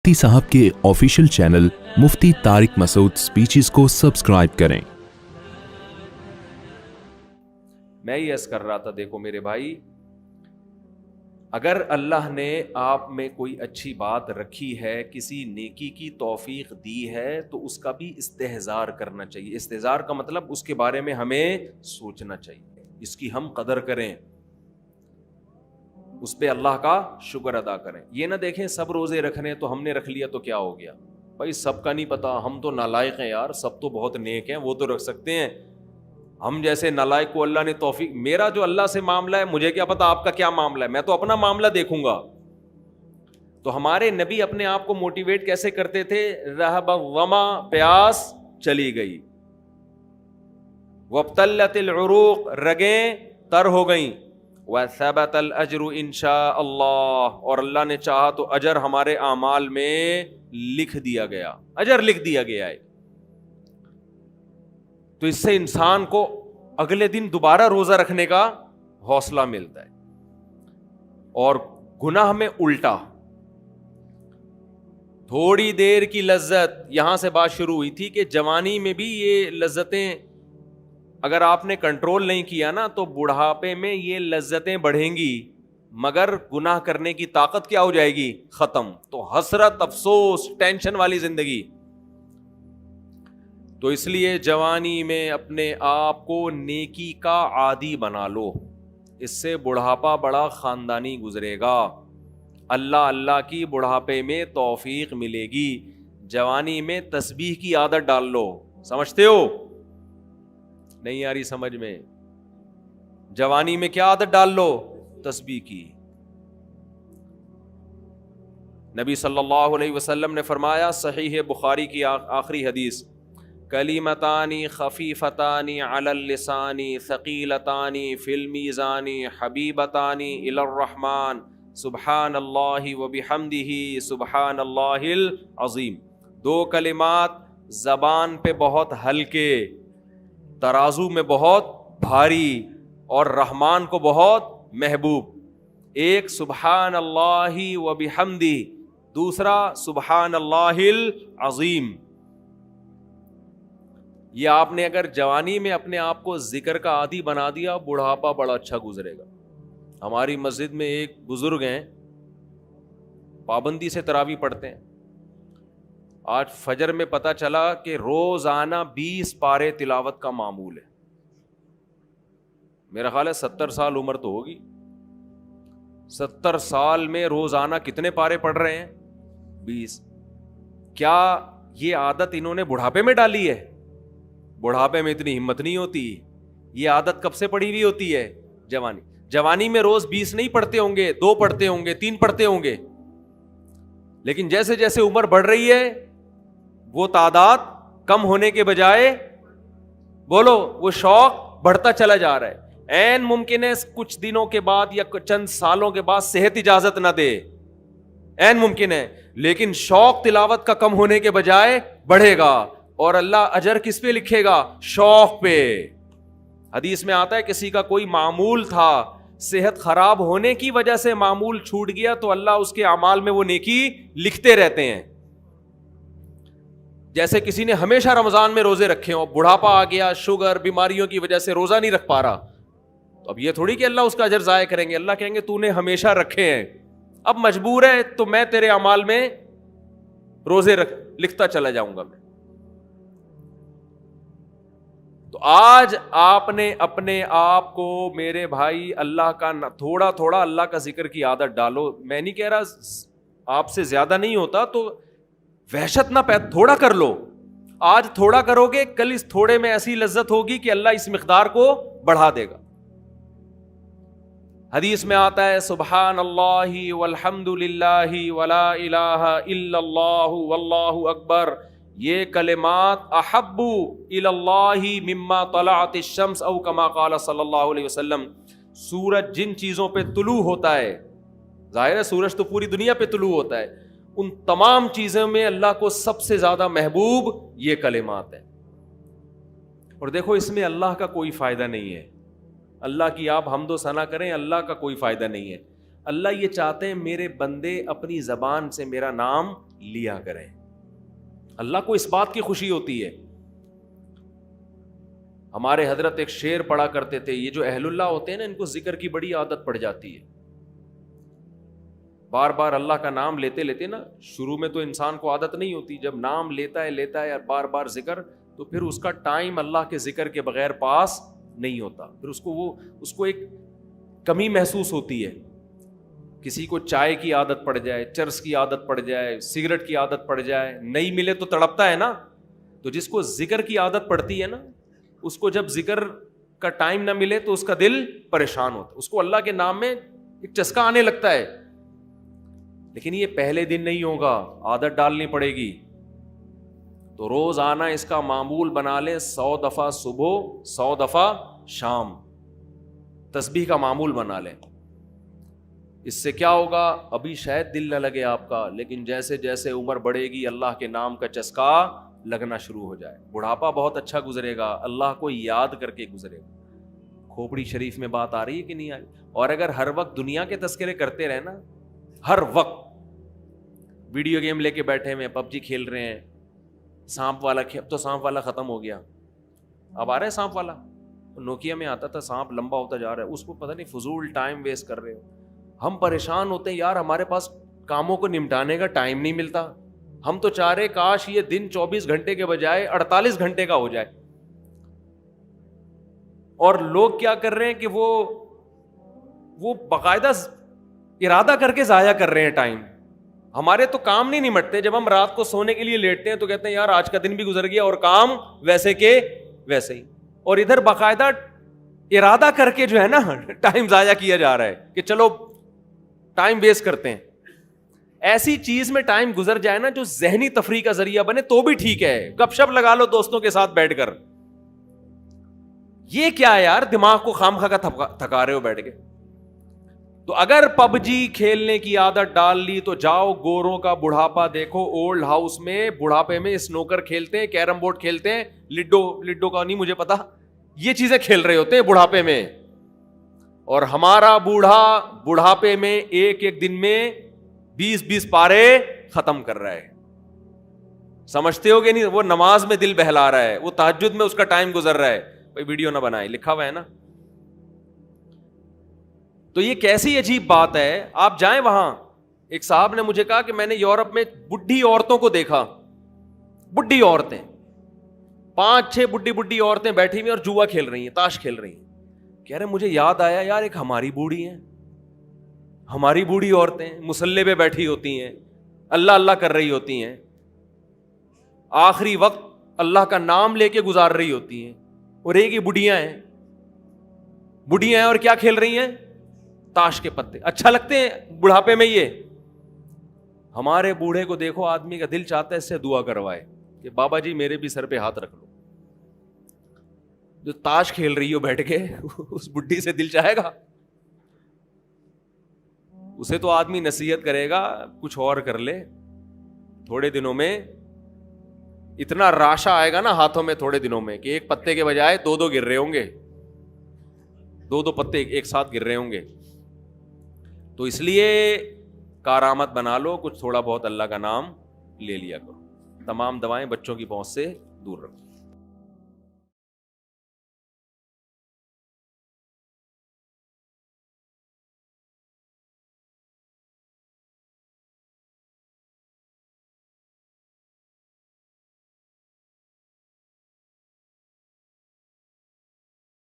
مفتی صاحب کے official channel مفتی طارق مسعود speeches کو سبسکرائب کریں۔ میں یہ عرض کر رہا تھا، دیکھو میرے بھائی، اگر اللہ نے آپ میں کوئی اچھی بات رکھی ہے، کسی نیکی کی توفیق دی ہے، تو اس کا بھی استحضار کرنا چاہیے۔ استحضار کا مطلب اس کے بارے میں ہمیں سوچنا چاہیے، اس کی ہم قدر کریں، اس پہ اللہ کا شکر ادا کریں۔ یہ نہ دیکھیں سب روزے رکھنے تو ہم نے رکھ لیا تو کیا ہو گیا، بھائی سب کا نہیں پتا، ہم تو نالائق ہیں یار، سب تو بہت نیک ہیں، وہ تو رکھ سکتے ہیں، ہم جیسے نالائق کو اللہ نے توفیق۔ میرا جو اللہ سے معاملہ ہے، مجھے کیا پتا آپ کا کیا معاملہ ہے، میں تو اپنا معاملہ دیکھوں گا۔ تو ہمارے نبی اپنے آپ کو موٹیویٹ کیسے کرتے تھے؟ رہب الظما، پیاس چلی گئی، وابتلت العروق، رگیں تر ہو گئیں، وثبت الاجر انشاء اللہ، اور اللہ نے چاہا تو اجر ہمارے اعمال میں لکھ دیا گیا، اجر لکھ دیا گیا ہے۔ تو اس سے انسان کو اگلے دن دوبارہ روزہ رکھنے کا حوصلہ ملتا ہے۔ اور گناہ میں الٹا، تھوڑی دیر کی لذت، یہاں سے بات شروع ہوئی تھی کہ جوانی میں بھی یہ لذتیں اگر آپ نے کنٹرول نہیں کیا نا تو بڑھاپے میں یہ لذتیں بڑھیں گی، مگر گناہ کرنے کی طاقت کیا ہو جائے گی؟ ختم۔ تو حسرت، افسوس، ٹینشن والی زندگی۔ تو اس لیے جوانی میں اپنے آپ کو نیکی کا عادی بنا لو، اس سے بڑھاپا بڑا خاندانی گزرے گا، اللہ اللہ کی بڑھاپے میں توفیق ملے گی۔ جوانی میں تسبیح کی عادت ڈال لو، سمجھتے ہو؟ نہیں آ رہی سمجھ میں؟ جوانی میں کیا عادت ڈال لو؟ تسبیح کی۔ نبی صلی اللہ علیہ وسلم نے فرمایا، صحیح بخاری کی آخری حدیث، کلیمتانی خفیفتانی علی اللسانی ثقیلتانی فی المیزان حبیبتانی الی الرحمن سبحان اللہ وبحمدہ سبحان اللہ العظیم۔ دو کلمات زبان پہ بہت ہلکے، ترازو میں بہت بھاری، اور رحمان کو بہت محبوب۔ ایک سبحان اللہ وبحمدہ، دوسرا سبحان اللہ العظیم۔ یہ آپ نے اگر جوانی میں اپنے آپ کو ذکر کا عادی بنا دیا، بڑھاپا بڑا اچھا گزرے گا۔ ہماری مسجد میں ایک بزرگ ہیں، پابندی سے تراویح پڑھتے ہیں۔ آج فجر میں پتہ چلا کہ روزانہ 20 پارے تلاوت کا معمول ہے۔ میرا خیال ہے 70 سال عمر تو ہوگی، 70 سال میں روزانہ کتنے پارے پڑھ رہے ہیں؟ 20۔ کیا یہ عادت انہوں نے بڑھاپے میں ڈالی ہے؟ بڑھاپے میں اتنی ہمت نہیں ہوتی، یہ عادت کب سے پڑی ہوئی ہوتی ہے؟ جوانی میں روز 20 نہیں پڑھتے ہوں گے، 2 پڑھتے ہوں گے، 3 پڑھتے ہوں گے، لیکن جیسے جیسے عمر بڑھ رہی ہے وہ تعداد کم ہونے کے بجائے، بولو، وہ شوق بڑھتا چلا جا رہا ہے۔ عین ممکن ہے کچھ دنوں کے بعد یا چند سالوں کے بعد صحت اجازت نہ دے، عین ممکن ہے، لیکن شوق تلاوت کا کم ہونے کے بجائے بڑھے گا، اور اللہ اجر کس پہ لکھے گا؟ شوق پہ۔ حدیث میں آتا ہے کسی کا کوئی معمول تھا، صحت خراب ہونے کی وجہ سے معمول چھوٹ گیا تو اللہ اس کے اعمال میں وہ نیکی لکھتے رہتے ہیں۔ جیسے کسی نے ہمیشہ رمضان میں روزے رکھے ہوں، بڑھاپا آ گیا، شوگر، بیماریوں کی وجہ سے روزہ نہیں رکھ پا رہا، تو اب یہ تھوڑی کہ اللہ اس کا اجر ضائع کریں گے، اللہ کہیں گے تو نے ہمیشہ رکھے ہیں، اب مجبور ہے تو میں تیرے اعمال میں روزے لکھتا چلا جاؤں گا میں۔ تو آج آپ نے اپنے آپ کو، میرے بھائی، اللہ کا تھوڑا تھوڑا اللہ کا ذکر کی عادت ڈالو۔ میں نہیں کہہ رہا آپ سے زیادہ نہیں ہوتا تو وحشت نہ تھوڑا کر لو، آج تھوڑا کرو گے، کل اس تھوڑے میں ایسی لذت ہوگی کہ اللہ اس مقدار کو بڑھا دے گا۔ حدیث میں آتا ہے سبحان اللہ والحمد للہ ولا الہ الا اللہ واللہ اکبر، یہ کلمات احب الی اللہ مما طلعت الشمس، او کما قال صلی اللہ علیہ وسلم۔ سورج جن چیزوں پہ طلوع ہوتا ہے، ظاہر ہے سورج تو پوری دنیا پہ طلوع ہوتا ہے، ان تمام چیزوں میں اللہ کو سب سے زیادہ محبوب یہ کلمات ہیں۔ اور دیکھو اس میں اللہ کا کوئی فائدہ نہیں ہے، اللہ کی آپ حمد و ثنا کریں، اللہ کا کوئی فائدہ نہیں ہے۔ اللہ یہ چاہتے ہیں میرے بندے اپنی زبان سے میرا نام لیا کریں. اللہ کو اس بات کی خوشی ہوتی ہے. ہمارے حضرت ایک شعر پڑھا کرتے تھے, یہ جو اہل اللہ ہوتے ہیں نا, ان کو ذکر کی بڑی عادت پڑ جاتی ہے. بار بار اللہ کا نام لیتے لیتے نا, شروع میں تو انسان کو عادت نہیں ہوتی, جب نام لیتا ہے بار بار ذکر, تو پھر اس کا ٹائم اللہ کے ذکر کے بغیر پاس نہیں ہوتا. پھر اس کو ایک کمی محسوس ہوتی ہے. کسی کو چائے کی عادت پڑ جائے, چرس کی عادت پڑ جائے, سگریٹ کی عادت پڑ جائے, نہیں ملے تو تڑپتا ہے نا. تو جس کو ذکر کی عادت پڑتی ہے نا, اس کو جب ذکر کا ٹائم نہ ملے تو اس کا دل پریشان ہوتا ہے, اس کو اللہ کے نام میں ایک چسکا آنے لگتا ہے. لیکن یہ پہلے دن نہیں ہوگا, عادت ڈالنی پڑے گی. تو روز آنا اس کا معمول بنا لیں, 100 دفعہ صبح 100 دفعہ شام تسبیح کا معمول بنا لیں. اس سے کیا ہوگا, ابھی شاید دل نہ لگے آپ کا, لیکن جیسے جیسے عمر بڑھے گی اللہ کے نام کا چسکا لگنا شروع ہو جائے. بڑھاپا بہت اچھا گزرے گا, اللہ کو یاد کر کے گزرے گا. کھوپڑی شریف میں بات آ رہی ہے کہ نہیں آ رہی؟ اور اگر ہر وقت دنیا کے تذکرے کرتے رہے نا, ہر وقت ویڈیو گیم لے کے بیٹھے ہوئے, پب جی کھیل رہے ہیں, سانپ والا تو سانپ والا ختم ہو گیا, اب آ رہا ہے سانپ والا. نوکیا میں آتا تھا, سانپ لمبا ہوتا جا رہا ہے, اس کو پتہ نہیں فضول ٹائم ویسٹ کر رہے ہو. ہم پریشان ہوتے ہیں یار, ہمارے پاس کاموں کو نمٹانے کا ٹائم نہیں ملتا. ہم تو چاہ رہے کاش یہ دن 24 گھنٹے کے بجائے 48 گھنٹے کا ہو جائے. اور لوگ کیا کر رہے ہیں کہ وہ باقاعدہ ارادہ کر کے ضائع کر رہے ہیں ٹائم. ہمارے تو کام نہیں نمٹتے. جب ہم رات کو سونے کے لیے لیٹتے ہیں تو کہتے ہیں یار آج کا دن بھی گزر گیا اور کام ویسے کے ویسے ہی. اور ادھر باقاعدہ ارادہ کر کے جو ہے نا ٹائم ضائع کیا جا رہا ہے کہ چلو ٹائم ویسٹ کرتے ہیں. ایسی چیز میں ٹائم گزر جائے نا جو ذہنی تفریح کا ذریعہ بنے تو بھی ٹھیک ہے. گپ شپ لگا لو دوستوں کے ساتھ بیٹھ کر. یہ کیا ہے یار, دماغ کو خامخواہ کا تھکا رہے ہو بیٹھ کے. تو اگر پب جی کھیلنے کی عادت ڈال لی تو جاؤ گوروں کا بڑھاپا دیکھو. اولڈ ہاؤس میں بڑھاپے میں اسنوکر کھیلتے ہیں, کیرم بورڈ کھیلتے ہیں, لڈو کا نہیں مجھے پتا, یہ چیزیں کھیل رہے ہوتے ہیں بڑھاپے میں. اور ہمارا بوڑھا بڑھاپے میں ایک دن میں 20 پارے ختم کر رہا ہے. سمجھتے ہو کہ نہیں؟ وہ نماز میں دل بہلا رہا ہے, وہ تہجد میں اس کا ٹائم گزر رہا ہے. کوئی ویڈیو نہ بنائے, لکھا ہوا ہے نا. تو یہ کیسی عجیب بات ہے. آپ جائیں وہاں, ایک صاحب نے مجھے کہا کہ میں نے یورپ میں بڈھی عورتوں کو دیکھا, بڈھی عورتیں 5-6 بڈھی عورتیں بیٹھی ہوئی اور جوا کھیل رہی ہیں, تاش کھیل رہی ہیں. کہہ رہے مجھے یاد آیا یار ایک ہماری بوڑھی ہیں, ہماری بوڑھی عورتیں مصلے پہ بیٹھی ہوتی ہیں, اللہ اللہ کر رہی ہوتی ہیں, آخری وقت اللہ کا نام لے کے گزار رہی ہوتی ہیں. اور ایک ہی بڑھیاں ہیں اور کیا کھیل رہی ہیں, تاش کے پتے. اچھا لگتے ہیں بڑھاپے میں یہ. ہمارے بوڑھے کو دیکھو, آدمی کا دل چاہتا ہے اس سے دعا کروائے کہ بابا جی میرے بھی سر پہ ہاتھ رکھ لو. جو تاش کھیل رہی ہو بیٹھ کے, اس بڈھی سے دل چاہے گا؟ اسے تو آدمی نصیحت کرے گا کچھ اور کر لے. تھوڑے دنوں میں اتنا راشا آئے گا نا ہاتھوں میں تھوڑے دنوں میں کہ ایک پتے کے بجائے 2 گر رہے ہوں گے, 2 پتے ایک ساتھ گر رہے ہوں گے. تو اس لیے کارآمد بنا لو, کچھ تھوڑا بہت اللہ کا نام لے لیا کرو. تمام دوائیں بچوں کی پہنچ سے دور رکھو.